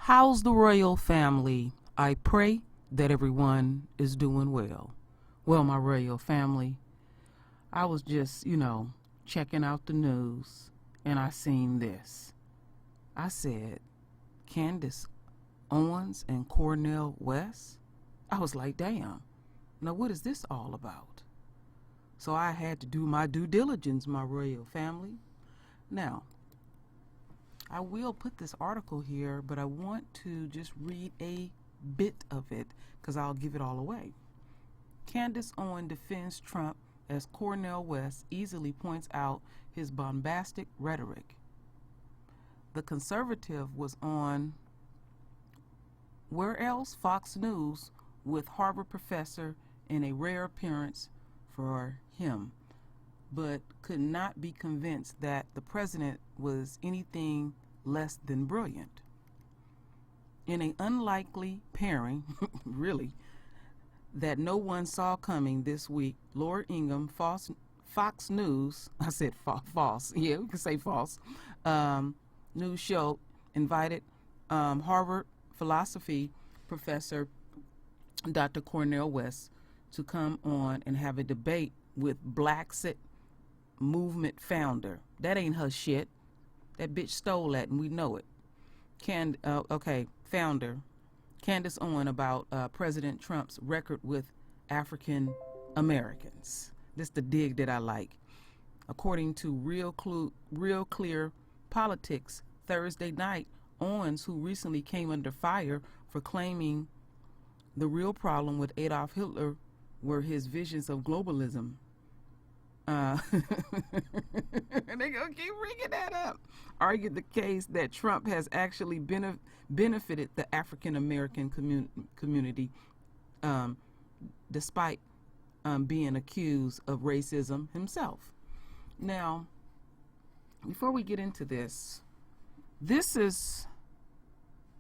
How's the royal family? I pray that everyone is doing well. Well, my royal family, I was just, checking out the news, and I seen this. I said, Candace, Owens, and Cornel West? I was like, damn, now what is this all about? So I had to do my due diligence, my royal family. Now, I will put this article here, but I want to just read a bit of it because I'll give it all away. Candace Owens defends Trump as Cornel West easily points out his bombastic rhetoric. The conservative was on, where else? Fox News, with Harvard professor in a rare appearance for him, but could not be convinced that the president was anything less than brilliant. In an unlikely pairing, really, that no one saw coming this week, Lord Ingham, Fox News, I said false, yeah, we can say false, news show invited Harvard philosophy professor Dr. Cornel West to come on and have a debate with Blacksit movement founder. That ain't her shit. That bitch stole that, and we know it. Founder Candace Owens about President Trump's record with African Americans. This is the dig that I like. According to Real Clear Politics, Thursday night, Owens, who recently came under fire for claiming the real problem with Adolf Hitler were his visions of globalism. And they gonna keep bringing that up. Argued the case that Trump has actually benefited the African American community, despite being accused of racism himself. Now, before we get into this is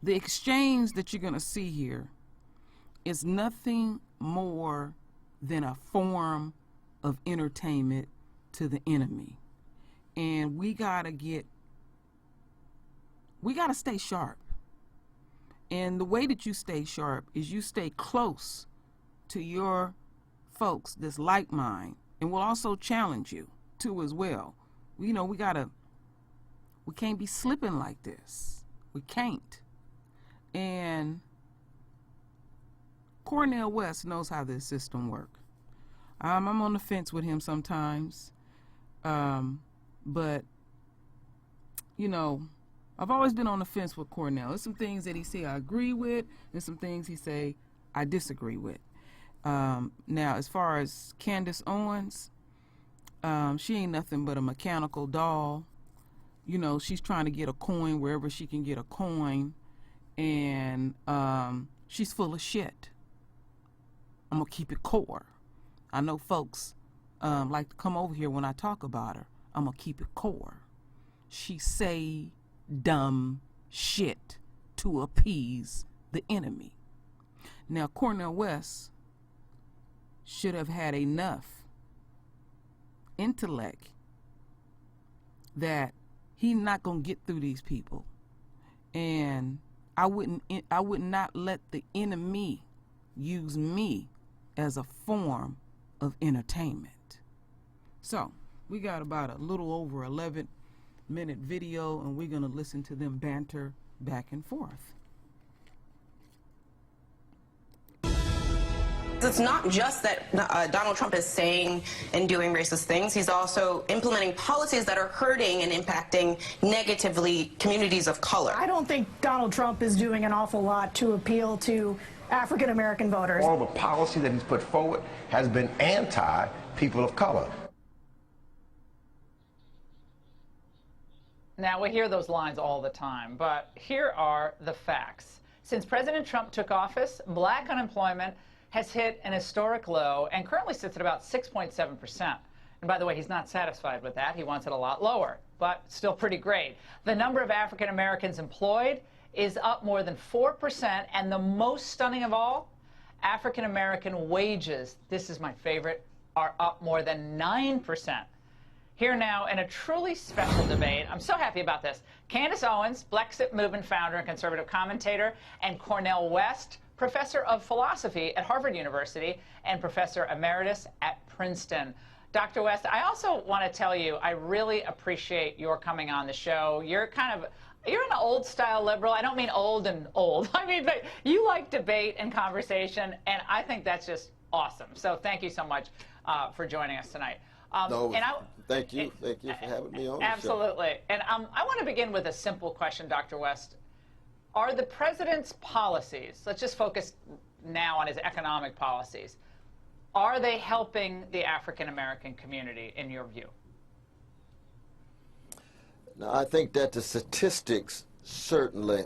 the exchange that you're gonna see here is nothing more than a form of entertainment to the enemy. And we gotta stay sharp. And the way that you stay sharp is you stay close to your folks that's like mine, and will also challenge you too as well. We can't be slipping like this. We can't. And Cornel West knows how this system works. I'm on the fence with him sometimes, but I've always been on the fence with Cornel. There's some things that he say I agree with, and some things he say I disagree with. Now, as far as Candace Owens, she ain't nothing but a mechanical doll. She's trying to get a coin wherever she can get a coin, and she's full of shit. I'm gonna keep it core. I know folks like to come over here when I talk about her. I'm gonna keep it core. She say dumb shit to appease the enemy. Now, Cornel West should have had enough intellect that he's not gonna get through these people, and I would not let the enemy use me as a form of entertainment. So we got about a little over 11-minute video, and we're gonna listen to them banter back and forth. It's not just that Donald Trump is saying and doing racist things. He's also implementing policies that are hurting and impacting negatively communities of color. I don't think Donald Trump is doing an awful lot to appeal to African American voters. All the policy that he's put forward has been anti-people of color. Now, we hear those lines all the time, but here are the facts. Since President Trump took office, black unemployment has hit an historic low and currently sits at about 6.7%. And by the way, he's not satisfied with that. He wants it a lot lower, but still pretty great. The number of African Americans employed is up more than 4%, and the most stunning of all, African American wages, this is my favorite, are up more than 9%. Here now in a truly special debate. I'm so happy about this. Candace Owens, Brexit Movement founder and conservative commentator, and Cornel West, professor of philosophy at Harvard University and professor emeritus at Princeton. Dr. West, I also want to tell you, I really appreciate your coming on the show. You're an old-style liberal. I don't mean old and old. I mean, but you like debate and conversation, and I think that's just awesome. So thank you so much for joining us tonight. Thank you. Thank you for having me on the show. Absolutely. And I want to begin with a simple question, Dr. West. Are the president's policies, let's just focus now on his economic policies, are they helping the African-American community, in your view? Now, I think that the statistics certainly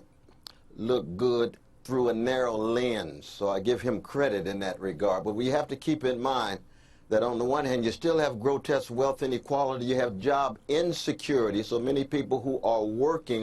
look good through a narrow lens, so I give him credit in that regard. But we have to keep in mind that on the one hand, you still have grotesque wealth inequality, you have job insecurity, so many people who are working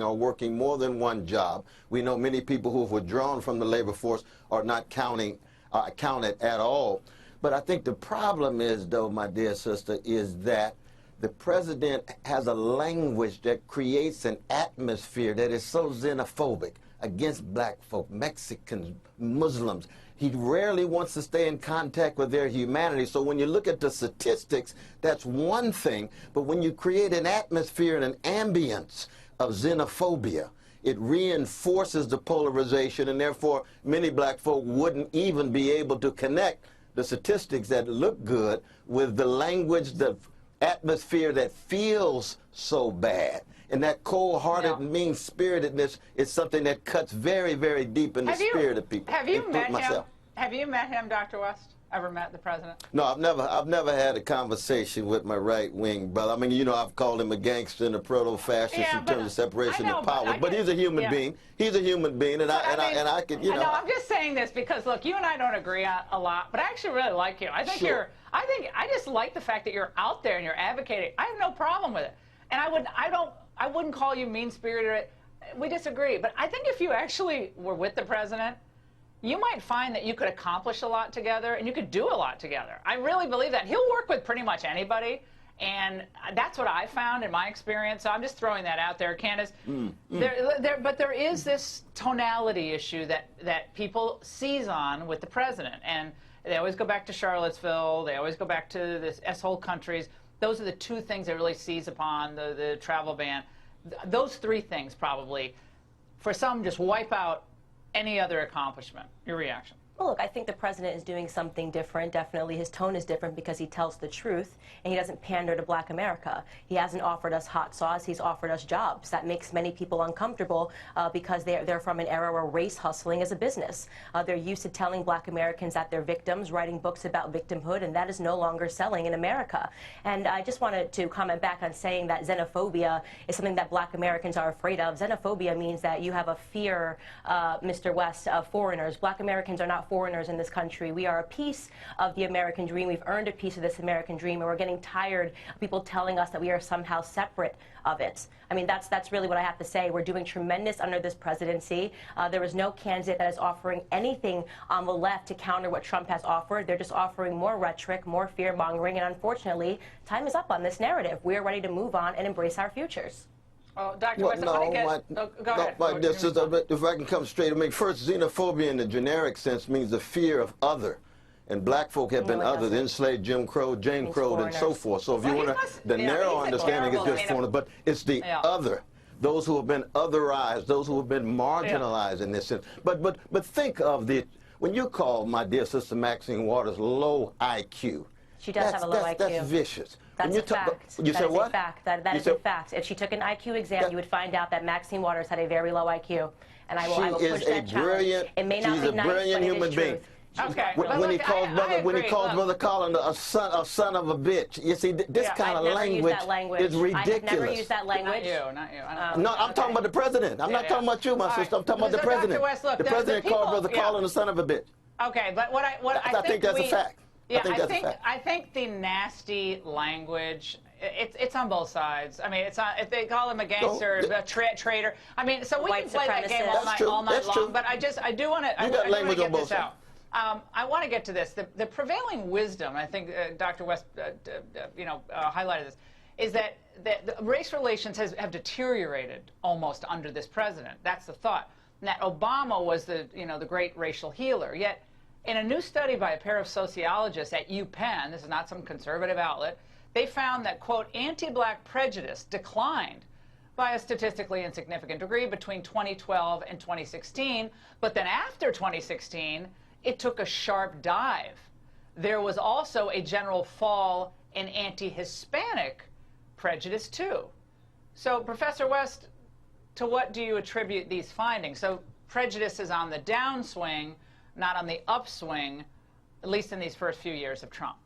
more than one job. We know many people who have withdrawn from the labor force are not counted at all. But I think the problem is, though, my dear sister, is that the president has a language that creates an atmosphere that is so xenophobic against black folk, Mexicans, Muslims. He rarely wants to stay in contact with their humanity. So when you look at the statistics, that's one thing. But when you create an atmosphere and an ambience of xenophobia, it reinforces the polarization, and therefore many black folk wouldn't even be able to connect the statistics that look good with the language, the atmosphere that feels so bad. And that cold-hearted, mean-spiritedness is something that cuts very, very deep in the spirit of people. Have you met him? Have you met him, Dr. West? Ever met the president? No, I've never had a conversation with my right-wing brother. I mean, you know, I've called him a gangster and a proto-fascist in terms of separation of power. But he's a human being. He's a human being, and I could, you know. No, I'm just saying this because, look, you and I don't agree a lot, but I actually really like you. I think I just like the fact that you're out there and you're advocating. I have no problem with it, and I wouldn't call you mean-spirited. We disagree, but I think if you actually were with the president, you might find that you could accomplish a lot together and you could do a lot together. I really believe that. He'll work with pretty much anybody, and that's what I found in my experience. So I'm just throwing that out there, Candace. But there is this tonality issue that people seize on with the president, and they always go back to Charlottesville. They always go back to this S-hole countries. Those are the two things they really seize upon, the travel ban. Those three things probably, for some, just wipe out any other accomplishment. Your reaction? Well, look, I think the president is doing something different. Definitely his tone is different because he tells the truth and he doesn't pander to black America. He hasn't offered us hot sauce. He's offered us jobs. That makes many people uncomfortable because they're from an era where race hustling is a business. They're used to telling black Americans that they're victims, writing books about victimhood, and that is no longer selling in America. And I just wanted to comment back on saying that xenophobia is something that black Americans are afraid of. Xenophobia means that you have a fear, Mr. West, of foreigners. Black Americans are not foreigners in this country. We are a piece of the American dream. We've earned a piece of this American dream, and we're getting tired of people telling us that we are somehow separate of it. I mean, that's really what I have to say. We're doing tremendous under this presidency. There is no candidate that is offering anything on the left to counter what Trump has offered. They're just offering more rhetoric, more fear-mongering, and unfortunately, time is up on this narrative. We are ready to move on and embrace our futures. Oh, Dr. West, I want to get... Go ahead. If I can come straight, I mean, first, xenophobia in the generic sense means the fear of other. And black folk have been other, the enslaved, Jim Crow, Jane Crow, and so forth. So if you want to, the narrow understanding is just foreigner, but it's the other. Those who have been otherized, those who have been marginalized in this sense. But think of when you call my dear sister Maxine Waters low IQ. She does have a low IQ. That's vicious. That's a fact. You said what? That is a fact. If she took an IQ exam, you would find out that Maxine Waters had a very low IQ. And I will push that challenge. It may not be nice, but it is human being. Okay. When he calls Brother Collin a son of a bitch, you see, this kind of language is ridiculous. I have never used that language. Not you. No, I'm talking about the president. I'm not talking about you, my sister. I'm talking about the president. West, look, the president called Brother Collin a son of a bitch. Okay, but I think that's a fact. Yeah, I think the nasty language, it's on both sides. I mean, it's on, if they call him a gangster, a traitor. I mean, so we can play that game all night long. But I do want to get this out. I want to get to this. The prevailing wisdom, I think Dr. West highlighted this, is that the race relations have deteriorated almost under this president. That's the thought. And that Obama was the great racial healer. Yet, in a new study by a pair of sociologists at UPenn, this is not some conservative outlet, they found that, quote, anti-black prejudice declined by a statistically insignificant degree between 2012 and 2016. But then after 2016, it took a sharp dive. There was also a general fall in anti-Hispanic prejudice, too. So, Professor West, to what do you attribute these findings? So prejudice is on the downswing, not on the upswing, at least in these first few years of Trump.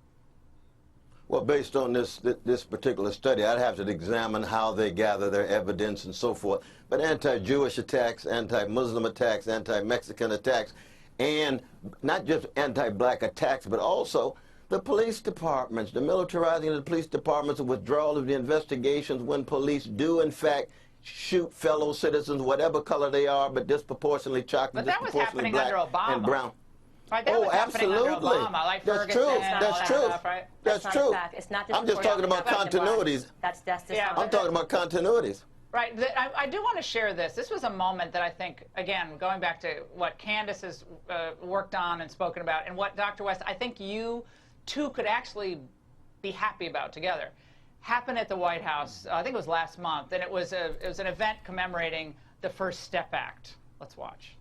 Well, based on this particular study, I'd have to examine how they gather their evidence and so forth. But anti-Jewish attacks, anti-Muslim attacks, anti-Mexican attacks, and not just anti-black attacks, but also the police departments, the militarizing of the police departments, the withdrawal of the investigations when police do, in fact, shoot fellow citizens, whatever color they are, but disproportionately chocolate, disproportionately black and brown. Right, that was absolutely. Under Obama, like That's Ferguson true. That's true. Stuff, right? That's true. It's not just I'm just talking about continuities. That's yeah, I'm talking about continuities. Right. I do want to share this. This was a moment that I think, again, going back to what Candace has worked on and spoken about, and what Dr. West, I think you two could actually be happy about together. Happened at the White House, I think it was last month, and it was an event commemorating the First Step Act. Let's watch.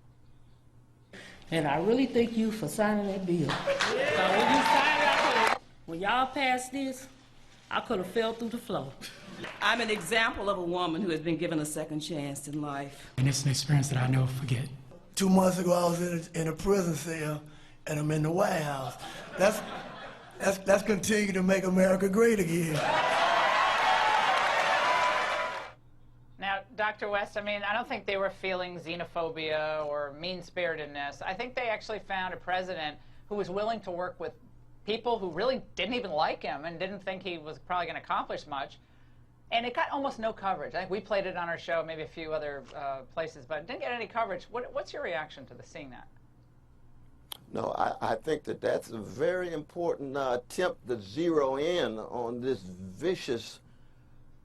And I really thank you for signing that bill. When y'all passed this, I could have fell through the floor. I'm an example of a woman who has been given a second chance in life. And it's an experience that I never forget. 2 months ago, I was in a prison cell, and I'm in the White House. Let's continue to make America great again. Now, Dr. West, I mean, I don't think they were feeling xenophobia or mean-spiritedness. I think they actually found a president who was willing to work with people who really didn't even like him and didn't think he was probably going to accomplish much. And it got almost no coverage. I think we played it on our show, maybe a few other places, but it didn't get any coverage. What's your reaction to seeing that? No, I think that's a very important attempt to zero in on this vicious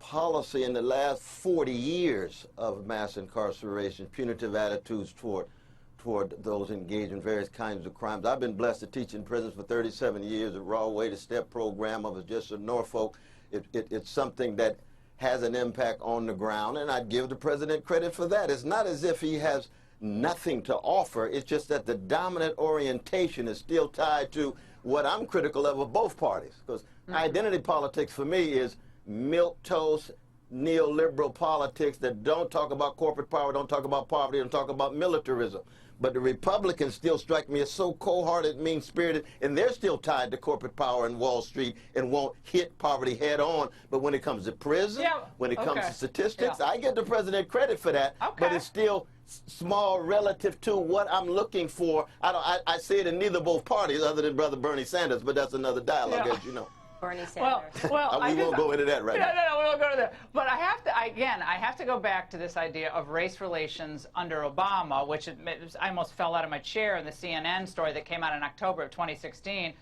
policy in the last 40 years of mass incarceration, punitive attitudes toward those engaged in various kinds of crimes. I've been blessed to teach in prisons for 37 years. The Raw Way to Step program. I was just in Norfolk. It's something that has an impact on the ground, and I'd give the president credit for that. It's not as if he has nothing to offer. It's just that the dominant orientation is still tied to what I'm critical of both parties. Because identity politics for me is milquetoast, neoliberal politics that don't talk about corporate power, don't talk about poverty, don't talk about militarism. But the Republicans still strike me as so cold-hearted, mean-spirited, and they're still tied to corporate power and Wall Street and won't hit poverty head-on. But when it comes to prison, when it comes to statistics, I give the president credit for that. But it's still small relative to what I'm looking for. I say it in neither both parties other than Brother Bernie Sanders, but that's another dialogue, as you know. Bernie Sanders. Well, we won't go into that right now. No, we won't go to that. But I have to go back to this idea of race relations under Obama, which I almost fell out of my chair in the CNN story that came out in October of 2016.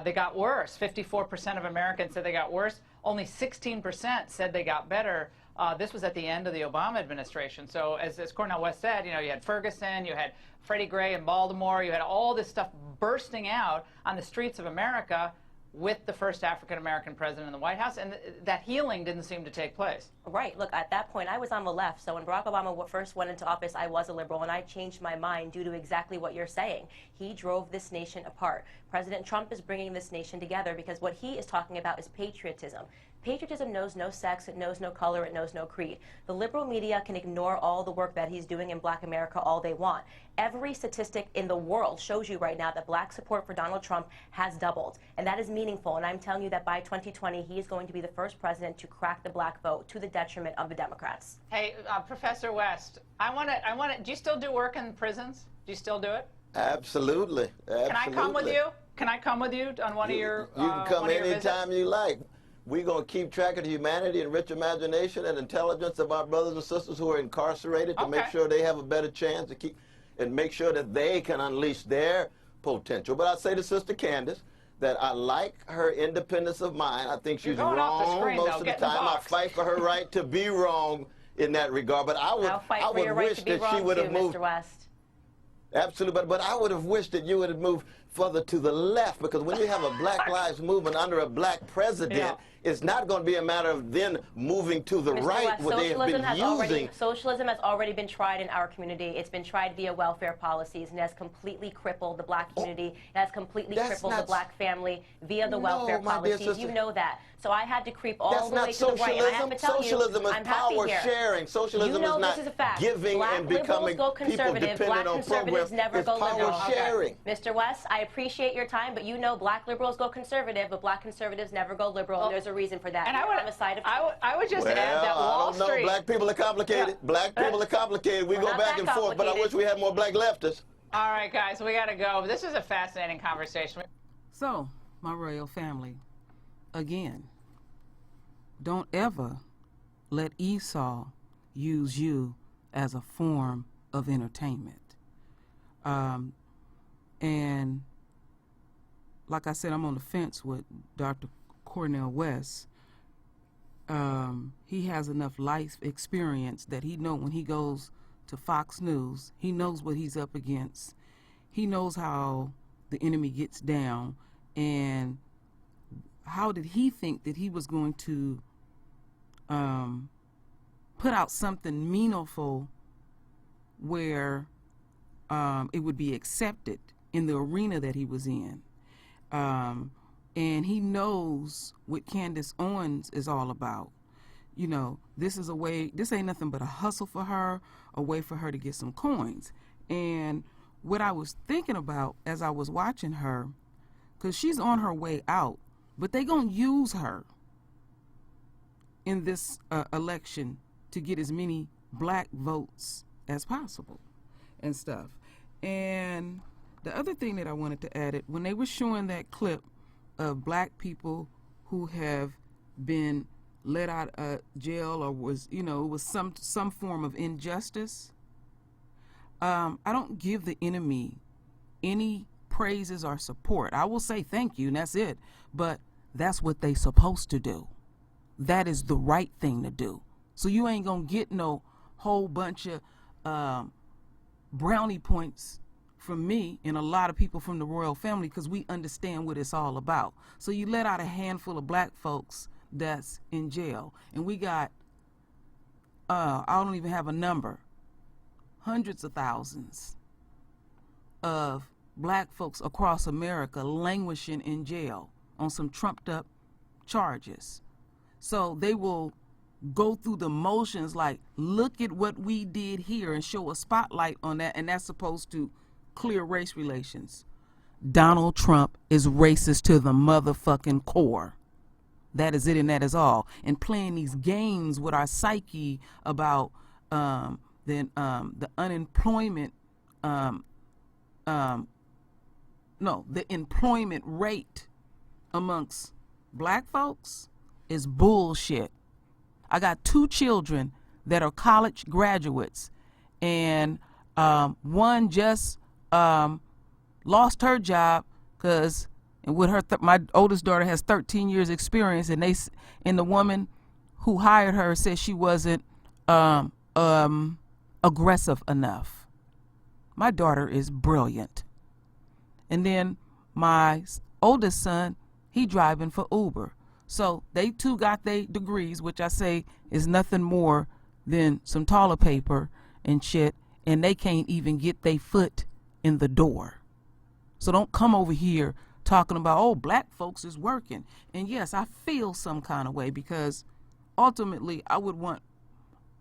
They got worse. 54% of Americans said they got worse. Only 16% said they got better. This was at the end of the Obama administration. So as Cornel West said, you had Ferguson, you had Freddie Gray in Baltimore, you had all this stuff bursting out on the streets of America with the first African-American president in the White House, and that healing didn't seem to take place. Right. Look, at that point, I was on the left, so when Barack Obama first went into office, I was a liberal, and I changed my mind due to exactly what you're saying. He drove this nation apart. President Trump is bringing this nation together because what he is talking about is patriotism. Patriotism knows no sex, it knows no color, it knows no creed. The liberal media can ignore all the work that he's doing in Black America all they want. Every statistic in the world shows you right now that Black support for Donald Trump has doubled, and that is meaningful. And I'm telling you that by 2020, he is going to be the first president to crack the Black vote to the detriment of the Democrats. Hey, Professor West, I want to. Do you still do work in prisons? Do you still do it? Absolutely. Can I come with you? Can I come with you on one of your? You can come anytime you like. We're going to keep track of the humanity and rich imagination and intelligence of our brothers and sisters who are incarcerated to make sure they have a better chance to keep and make sure that they can unleash their potential. But I say to Sister Candace that I like her independence of mind. I think she's going off the wrong screen, most though. of the Get in the time. I box. fight for her right to be wrong in that regard. But I I'll fight for would your right wish to be that wrong she would have too, moved. Mr. West. Absolutely, but I would have wished that you would have moved further to the left, because when you have a Black Lives Movement under a black president, it's not going to be a matter of then moving to the Mr. right West, where they have been using. Socialism has already been tried in our community. It's been tried via welfare policies, and it has completely crippled the black community. It has completely crippled the black family via the welfare policies. You know that. So I had to creep all the way to the right. And I have to tell Socialism you, is I'm happy power here. sharing. Socialism is not giving and becoming people dependent on programs. Never it's go power liberal. sharing. Mr. West, I appreciate your time, but you know black liberals go conservative, but black conservatives never go liberal, and there's a reason for that. And I would just add that Wall I don't know. Street. Black people are complicated. Black people are complicated. We go back and forth, but I wish we had more black leftists. All right, guys, we got to go. This is a fascinating conversation. So, my royal family, again, don't ever let Esau use you as a form of entertainment. And like I said, I'm on the fence with Dr. Cornel West. He has enough life experience that he knows when he goes to Fox News, he knows what he's up against. He knows how the enemy gets down, and how did he think that he was going to put out something meaningful where it would be accepted in the arena that he was in. And he knows what Candace Owens is all about. You know, this ain't nothing but a hustle for her, a way for her to get some coins. And what I was thinking about as I was watching her, because she's on her way out, but they gonna use her in this election to get as many black votes as possible and stuff. And the other thing that I wanted to add, when they were showing that clip of black people who have been let out of jail or was some form of injustice, I don't give the enemy any praises or support. I will say thank you and that's it, but that's what they supposed to do. That is the right thing to do. So you ain't gonna get no whole bunch of brownie points from me and a lot of people from the royal family, because we understand what it's all about. So you let out a handful of black folks that's in jail, and we got I don't even have a number, hundreds of thousands of black folks across America languishing in jail on some trumped up charges. So they will go through the motions like, look at what we did here, and show a spotlight on that, and that's supposed to clear race relations. Donald Trump is racist to the motherfucking core. That is it, and that is all. And playing these games with our psyche about the unemployment, the employment rate amongst black folks is bullshit. I got 2 children that are college graduates, and one just lost her job because, and with her, my oldest daughter has 13 years experience, and the woman who hired her said she wasn't aggressive enough. My daughter is brilliant. And then my oldest son, he driving for Uber. So they too got their degrees, which I say is nothing more than some toilet paper and shit, and they can't even get their foot in the door. So don't come over here talking about, oh, black folks is working. And yes, I feel some kind of way, because ultimately I would want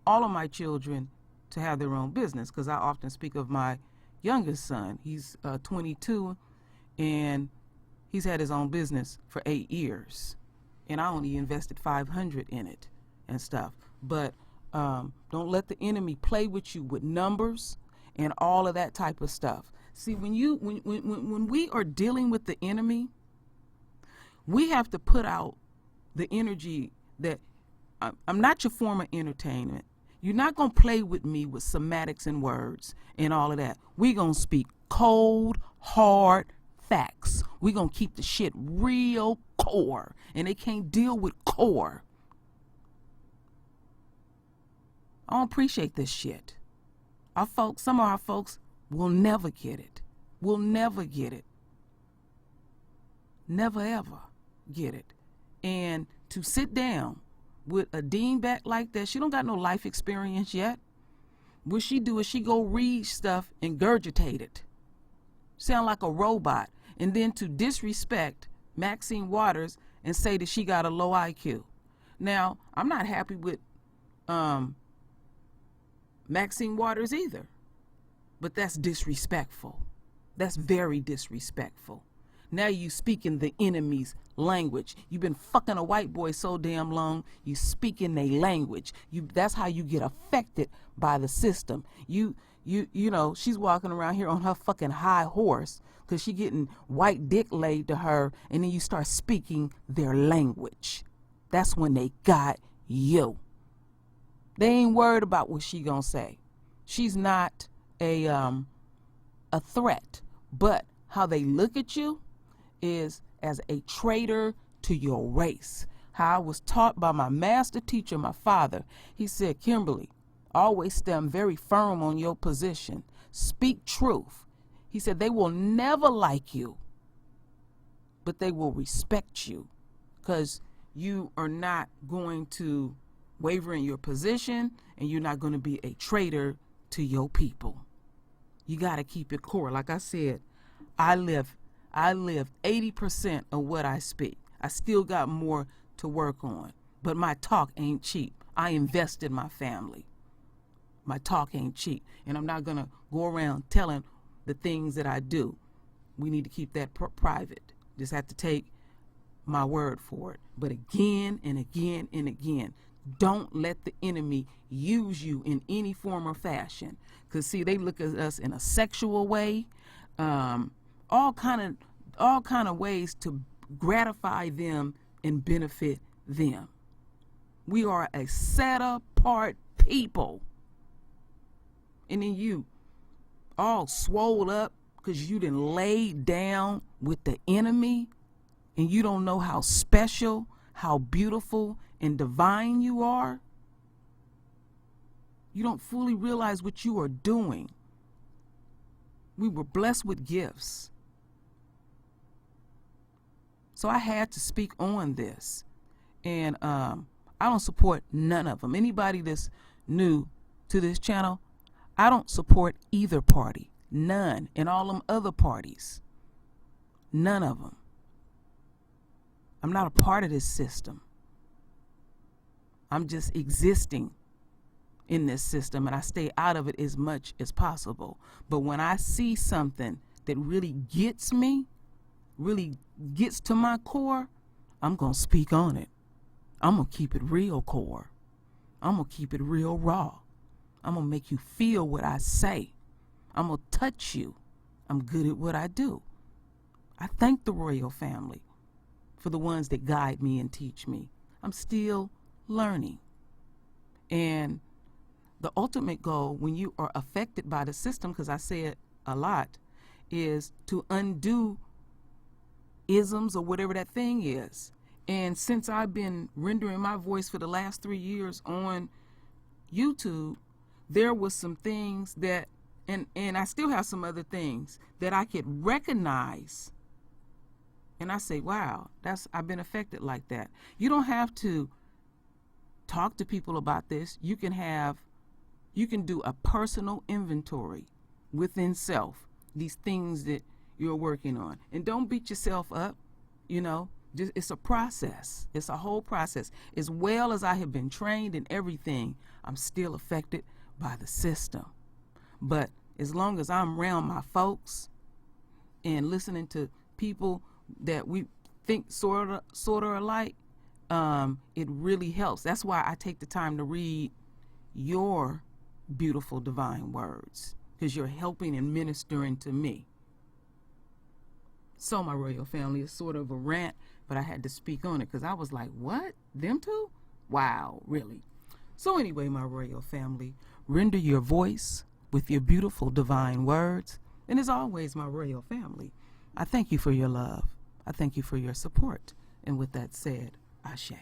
all of my children to have their own business, because I often speak of my youngest son. He's 22, and he's had his own business for 8 years. And I only invested $500 in it and stuff. But don't let the enemy play with you with numbers and all of that type of stuff. See, when we are dealing with the enemy, we have to put out the energy that I'm not your form of entertainment. You're not going to play with me with semantics and words and all of that. We're going to speak cold, hard facts. We're going to keep the shit real core. And they can't deal with core. I don't appreciate this shit. Our folks, some of our folks will never get it. Will never get it. Never ever get it. And to sit down with a dean back like that, she don't got no life experience yet. What she do is she go read stuff and regurgitate it. Sound like a robot. And then to disrespect Maxine Waters and say that she got a low IQ. Now, I'm not happy with Maxine Waters either. But that's disrespectful. That's very disrespectful. Now you speaking the enemy's language. You've been fucking a white boy so damn long, you speaking their language. That's how you get affected by the system. You know, she's walking around here on her fucking high horse because she getting white dick laid to her, and then you start speaking their language. That's when they got you. They ain't worried about what she gonna say. She's not a threat, but how they look at you is as a traitor to your race. How I was taught by my master teacher, my father. He said, Kimberly, always stand very firm on your position. Speak truth. He said, they will never like you, but they will respect you because you are not going to waver in your position and you're not going to be a traitor to your people. You got to keep it core. Like I said, I live 80% of what I speak. I still got more to work on, but my talk ain't cheap. I invest in my family. My talk ain't cheap, and I'm not gonna go around telling the things that I do. We need to keep that private. Just have to take my word for it. But again and again and again, don't let the enemy use you in any form or fashion. Because see, they look at us in a sexual way, all kind of ways to gratify them and benefit them. We are a set apart people. And then you all swole up because you done laid down with the enemy and you don't know how special, how beautiful and divine you are. You don't fully realize what you are doing. We were blessed with gifts. So I had to speak on this. And I don't support none of them. Anybody that's new to this channel, I don't support either party. None. And all them other parties. None of them. I'm not a part of this system. I'm just existing in this system, and I stay out of it as much as possible. But when I see something that really gets me, really gets to my core, I'm going to speak on it. I'm going to keep it real core. I'm going to keep it real raw. I'm going to make you feel what I say. I'm going to touch you. I'm good at what I do. I thank the royal family for the ones that guide me and teach me. I'm still learning. And the ultimate goal when you are affected by the system, because I say it a lot, is to undo isms or whatever that thing is. And since I've been rendering my voice for the last 3 years on YouTube, there was some things that, and I still have some other things that I could recognize. And I say, wow, I've been affected like that. You don't have to talk to people about this. You can do a personal inventory within self, these things that you're working on. And don't beat yourself up, you know. It's a process. It's a whole process. As well as I have been trained in everything, I'm still affected by the system. But as long as I'm around my folks and listening to people that we think sort of alike, it really helps. That's why I take the time to read your beautiful divine words, because you're helping and ministering to me. So my royal family, is sort of a rant, but I had to speak on it because I was like, what? Them two? Wow, really? So anyway, my royal family, render your voice with your beautiful divine words. And as always, my royal family, I thank you for your love. I thank you for your support. And with that said, Ashe.